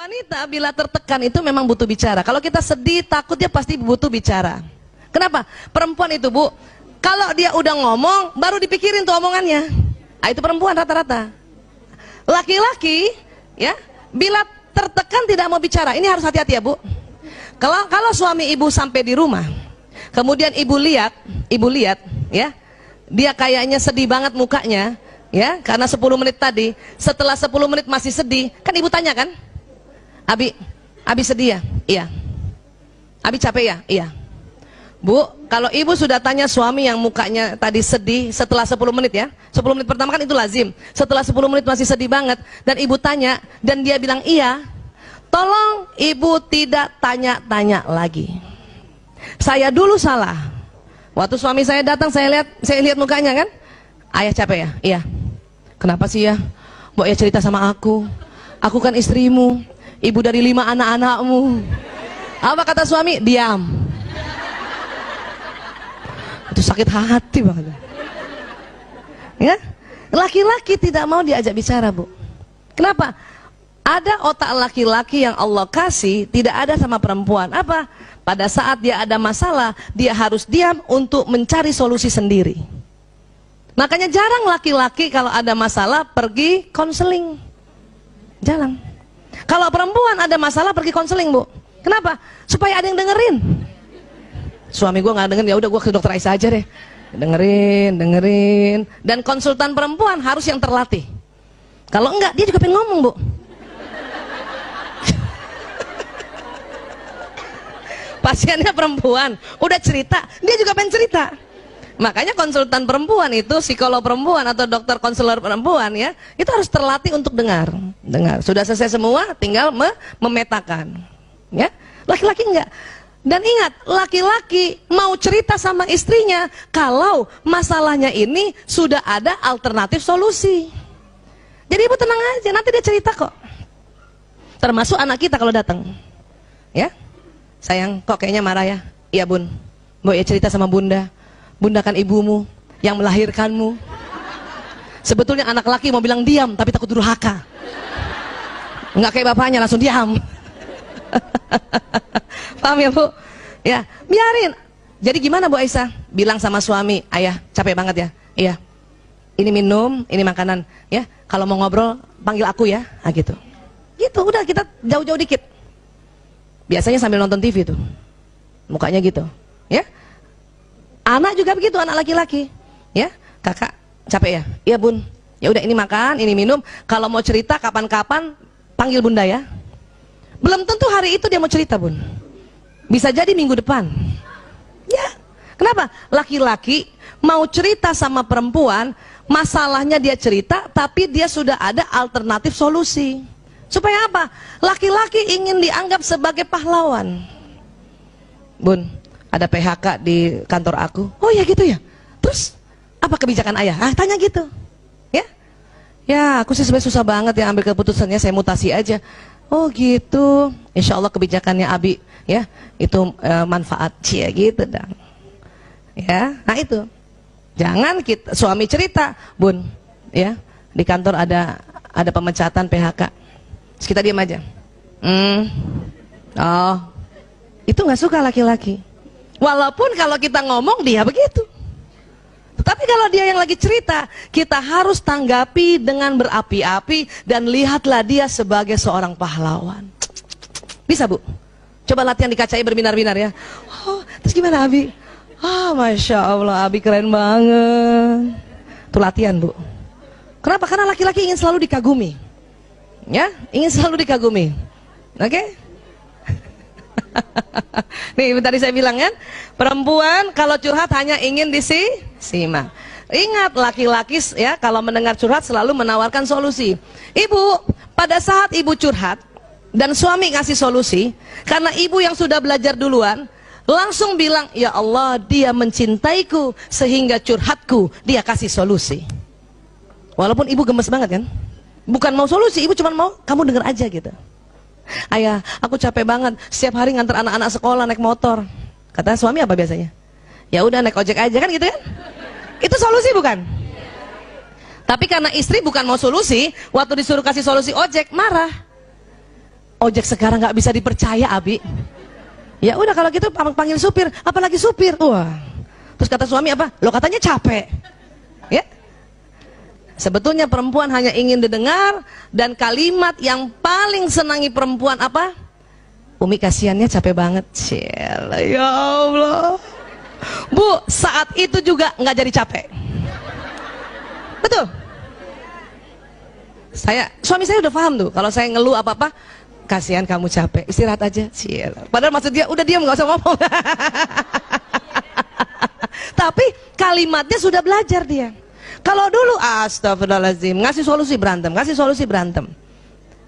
Wanita bila tertekan itu memang butuh bicara. Kalau kita sedih, takut, dia pasti butuh bicara. Kenapa? Perempuan itu, Bu, kalau dia udah ngomong, baru dipikirin tuh omongannya. Nah, itu perempuan rata-rata. Laki-laki, ya, bila tertekan tidak mau bicara. Ini harus hati-hati ya, Bu. Kalau suami ibu sampai di rumah, kemudian ibu lihat, ya, dia kayaknya sedih banget mukanya, ya, karena 10 menit tadi. Setelah 10 menit masih sedih, kan ibu tanya kan? Abi sedih ya? Iya. Abi capek ya? Iya. Bu, kalau ibu sudah tanya suami yang mukanya tadi sedih setelah 10 menit ya, 10 menit pertama kan itu lazim, setelah 10 menit masih sedih banget, dan ibu tanya, dan dia bilang iya, tolong ibu tidak tanya-tanya lagi. Saya dulu salah. Waktu suami saya datang, saya lihat mukanya kan, ayah capek ya? Iya. Kenapa sih ya? Mbok ya cerita sama aku kan istrimu, ibu dari 5 anak-anakmu. Apa kata suami? Diam. Itu sakit hati banget. Ya, laki-laki tidak mau diajak bicara, Bu. Kenapa? Ada otak laki-laki yang Allah kasih tidak ada sama perempuan. Apa? Pada saat dia ada masalah, dia harus diam untuk mencari solusi sendiri. Makanya jarang laki-laki kalau ada masalah pergi konseling. Jarang. Kalau perempuan ada masalah pergi konseling, Bu. Kenapa? Supaya ada yang dengerin. Suami gue nggak dengerin, ya udah gue ke dokter Aisyah aja deh. Dengerin. Dan konsultan perempuan harus yang terlatih. Kalau enggak, dia juga pengen ngomong, Bu. Pasiennya perempuan, udah cerita, dia juga pengen cerita. Makanya konsultan perempuan itu, psikolog perempuan atau dokter konselor perempuan ya, itu harus terlatih untuk dengar. Sudah selesai semua, tinggal memetakan. Ya, laki-laki enggak. Dan ingat, laki-laki mau cerita sama istrinya kalau masalahnya ini sudah ada alternatif solusi. Jadi ibu tenang aja, nanti dia cerita kok. Termasuk anak kita kalau datang. Ya, sayang, kok kayaknya marah ya? Iya bun, Mbok ya cerita sama bunda. Bunda kan ibumu yang melahirkanmu. Sebetulnya anak laki mau bilang diam, tapi takut durhaka. Enggak kayak bapaknya, langsung diam. Paham ya Bu? Ya, biarin. Jadi gimana Bu Aisyah? Bilang sama suami, ayah capek banget ya? Iya. Ini minum, ini makanan. Ya, kalau mau ngobrol panggil aku ya. Nah gitu. Gitu, udah kita jauh-jauh dikit. Biasanya sambil nonton TV tuh. Mukanya gitu. Ya. Anak juga begitu, anak laki-laki. Ya, kakak capek ya? Iya bun. Ya udah ini makan, ini minum. Kalau mau cerita kapan-kapan panggil bunda ya. Belum tentu hari itu dia mau cerita bun. Bisa jadi minggu depan. Ya, kenapa? Laki-laki mau cerita sama perempuan, masalahnya dia cerita, tapi dia sudah ada alternatif solusi. Supaya apa? Laki-laki ingin dianggap sebagai pahlawan. Bun, ada PHK di kantor aku. Oh ya gitu ya. Terus apa kebijakan ayah? Ah, tanya gitu. Ya, ya aku sih sebenarnya susah banget ya ambil keputusannya, saya mutasi aja. Oh gitu, insya Allah kebijakannya Abi ya itu manfaat ya gitu dong. Ya, nah itu jangan kita suami cerita, bun, ya di kantor ada pemecatan PHK, terus kita diam aja. Oh, itu nggak suka laki-laki. Walaupun kalau kita ngomong dia begitu. Tetapi kalau dia yang lagi cerita, kita harus tanggapi dengan berapi-api dan lihatlah dia sebagai seorang pahlawan. Bisa Bu? Coba latihan di kacanya berbinar-binar ya. Oh, terus gimana Abi? Ah, Masya Allah, Abi keren banget. Itu latihan Bu. Kenapa? Karena laki-laki ingin selalu dikagumi. Ya, ingin selalu dikagumi. Oke? Nih tadi saya bilang kan, perempuan kalau curhat hanya ingin disimak. Ingat laki-laki ya kalau mendengar curhat selalu menawarkan solusi. Ibu, pada saat ibu curhat dan suami ngasih solusi, karena ibu yang sudah belajar duluan, langsung bilang, ya Allah dia mencintaiku sehingga curhatku dia kasih solusi. Walaupun ibu gemes banget kan, bukan mau solusi, ibu cuma mau kamu denger aja gitu. Ayah, aku capek banget setiap hari nganter anak-anak sekolah naik motor. Kata suami apa biasanya? Ya udah naik ojek aja kan gitu kan? Itu solusi bukan? Tapi karena istri bukan mau solusi, waktu disuruh kasih solusi ojek marah. ojek sekarang nggak bisa dipercaya, Abi. Ya udah kalau gitu panggil supir, apalagi supir. Wah. Terus kata suami apa? Lo katanya capek. Ya. Sebetulnya perempuan hanya ingin didengar, dan kalimat yang paling senangi perempuan apa? Umi kasihannya capek banget. Ciela, ya Allah. Bu, saat itu juga nggak jadi capek. Betul. Suami saya udah paham tuh. Kalau saya ngeluh apa-apa, kasihan kamu capek, istirahat aja. Ciela. Padahal maksud dia, udah diam nggak usah ngomong. Tapi kalimatnya sudah belajar dia. Kalau dulu astagfirullahaladzim, ngasih solusi berantem.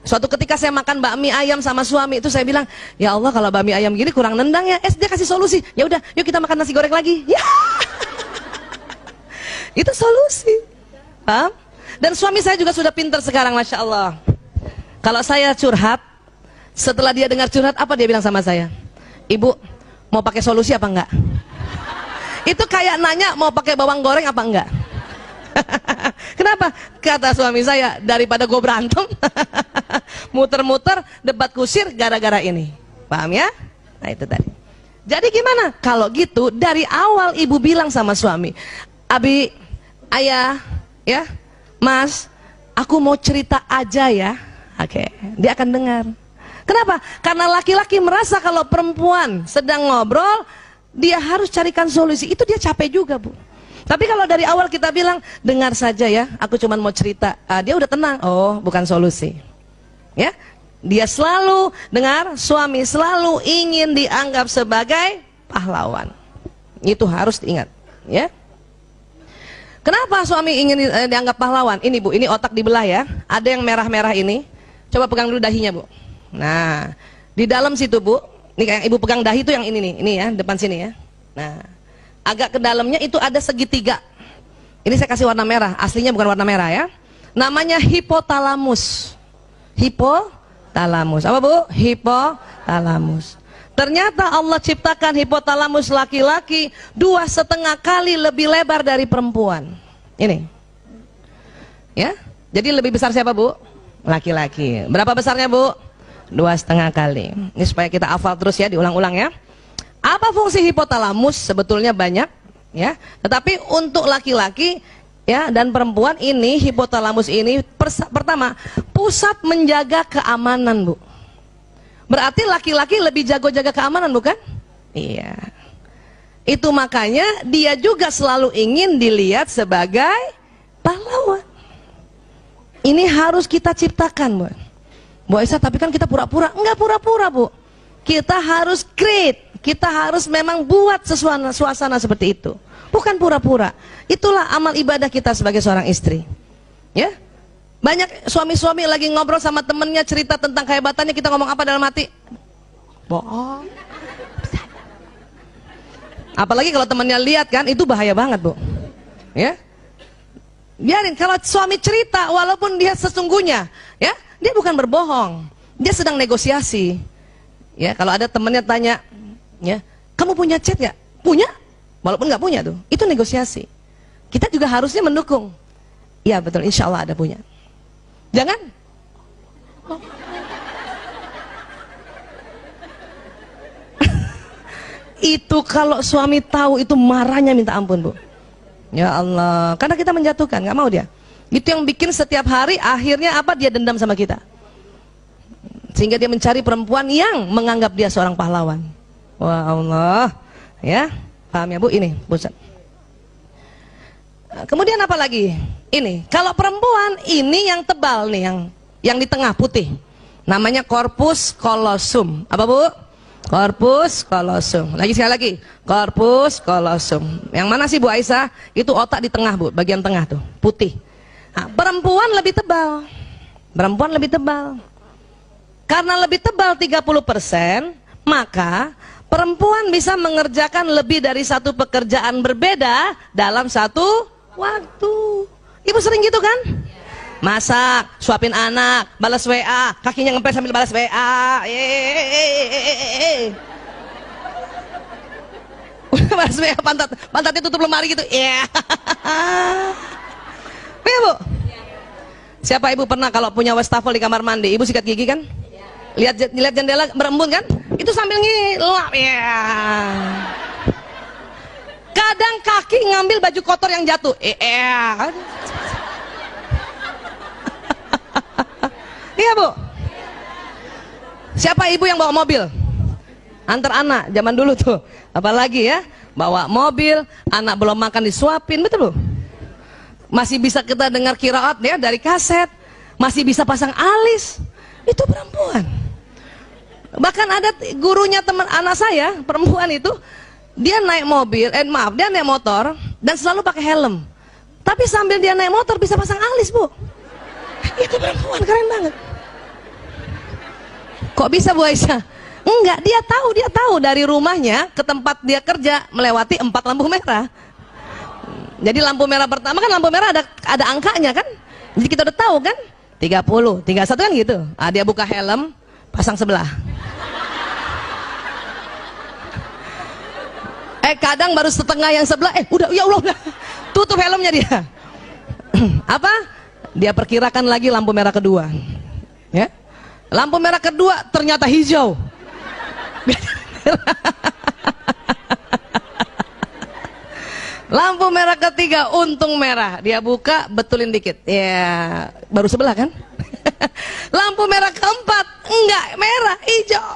Suatu ketika saya makan bakmi ayam sama suami, itu saya bilang, ya Allah kalau bakmi ayam gini kurang nendang ya. Dia kasih solusi, ya udah yuk kita makan nasi goreng lagi. Ya. Itu solusi. Paham? Dan suami saya juga sudah pintar sekarang, Masya Allah. Kalau saya curhat, setelah dia dengar curhat, apa dia bilang sama saya? Ibu, mau pakai solusi apa enggak? Itu kayak nanya mau pakai bawang goreng apa enggak. Kenapa? Kata suami saya, daripada gue berantem muter-muter debat kusir gara-gara ini. Paham ya? Nah itu tadi. Jadi gimana? Kalau gitu dari awal ibu bilang sama suami, Abi, ayah, ya, Mas, aku mau cerita aja ya. Oke, dia akan dengar. Kenapa? Karena laki-laki merasa kalau perempuan sedang ngobrol, dia harus carikan solusi. Itu dia capek juga, Bu. Tapi kalau dari awal kita bilang, dengar saja ya, aku cuma mau cerita, dia udah tenang. Oh, bukan solusi. Ya, dia selalu dengar, suami selalu ingin dianggap sebagai pahlawan. Itu harus diingat. Ya. Kenapa suami ingin dianggap pahlawan? Ini Bu, ini otak dibelah ya. Ada yang merah-merah ini. Coba pegang dulu dahinya Bu. Nah, di dalam situ Bu, ini kayak ibu pegang dahi itu yang ini nih, ini ya, depan sini ya. Nah, agak ke dalamnya itu ada segitiga. Ini saya kasih warna merah, aslinya bukan warna merah ya. Namanya hipotalamus. Hipotalamus. Apa Bu? Hipotalamus. Ternyata Allah ciptakan hipotalamus laki-laki 2,5 kali lebih lebar dari perempuan. Ini. Ya. Jadi lebih besar siapa Bu? Laki-laki. Berapa besarnya Bu? 2,5 kali. Ini supaya kita hafal terus ya, diulang-ulang ya. Apa fungsi hipotalamus? Sebetulnya banyak ya. Tetapi untuk laki-laki ya dan perempuan ini, hipotalamus ini pertama, pusat menjaga keamanan Bu. Berarti laki-laki lebih jago jaga keamanan bukan? Iya. Itu makanya dia juga selalu ingin dilihat sebagai pahlawan. Ini harus kita ciptakan Bu. Bu Aisyah, tapi kan kita pura-pura. Enggak pura-pura Bu. Kita harus create. Kita harus memang buat suasana seperti itu. Bukan pura-pura. Itulah amal ibadah kita sebagai seorang istri. Ya. Banyak suami-suami lagi ngobrol sama temennya, cerita tentang kehebatannya, kita ngomong apa dalam hati? Bohong. Apalagi kalau temennya lihat kan, itu bahaya banget Bu. Ya. Biarin, kalau suami cerita walaupun dia sesungguhnya, ya, dia bukan berbohong. Dia sedang negosiasi. Ya, kalau ada temennya tanya, ya, kamu punya chat nggak? Punya, walaupun nggak punya tuh, itu negosiasi. Kita juga harusnya mendukung. Ya betul, insya Allah ada punya. Jangan. Itu kalau suami tahu itu marahnya minta ampun Bu. Ya Allah, karena kita menjatuhkan, nggak mau dia. Itu yang bikin setiap hari akhirnya apa? Dia dendam sama kita. Sehingga dia mencari perempuan yang menganggap dia seorang pahlawan. Wah Allah, ya, paham ya Bu? Ini pusat. Kemudian apa lagi? Ini, kalau perempuan ini yang tebal nih, yang di tengah putih, namanya corpus callosum. Apa Bu? Corpus callosum. Lagi sekali lagi, corpus callosum. Yang mana sih Bu Aisyah? Itu otak di tengah Bu, bagian tengah tuh, putih. Nah, perempuan lebih tebal. Perempuan lebih tebal. Karena lebih tebal 30%, maka perempuan bisa mengerjakan lebih dari satu pekerjaan berbeda dalam satu waktu. Ibu sering gitu kan? Masak, suapin anak, balas WA, kakinya ngepel sambil balas WA. Balas WA, pantatnya tutup lemari gitu. Ya. Ya Bu. Siapa ibu pernah kalau punya wastafel di kamar mandi, ibu sikat gigi kan? lihat jendela berembun kan? Itu sambil ngilap ya. Kadang kaki ngambil baju kotor yang jatuh. Iya Bu. Siapa ibu yang bawa mobil? Antar anak, zaman dulu tuh. Apalagi ya, bawa mobil, anak belum makan disuapin, betul Bu? Masih bisa kita dengar qiraat ya dari kaset, masih bisa pasang alis. Itu perempuan. Bahkan ada gurunya teman anak saya, perempuan itu, dia naik mobil, dia naik motor dan selalu pakai helm. Tapi sambil dia naik motor bisa pasang alis, Bu. Itu perempuan, keren banget. Kok bisa Bu Aisyah? Enggak, dia tahu dari rumahnya ke tempat dia kerja melewati 4 lampu merah. Jadi lampu merah pertama kan, lampu merah ada angkanya kan? Jadi kita udah tahu kan? 30, 31 kan gitu. Dia buka helm, pasang sebelah. Kadang baru setengah yang sebelah, udah, ya Allah, udah tutup helmnya dia. Apa? Dia perkirakan lagi lampu merah kedua. Ya, lampu merah kedua ternyata hijau. Lampu merah ketiga untung merah. Dia buka, betulin dikit. Ya, baru sebelah kan? Lampu merah keempat enggak merah, hijau.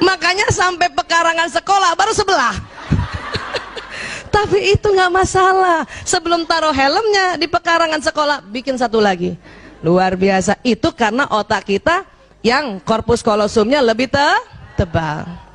Makanya sampai pekarangan sekolah baru sebelah. Tapi itu nggak masalah. Sebelum taruh helmnya di pekarangan sekolah, bikin satu lagi. Luar biasa. Itu karena otak kita yang korpus kolosumnya lebih tebal.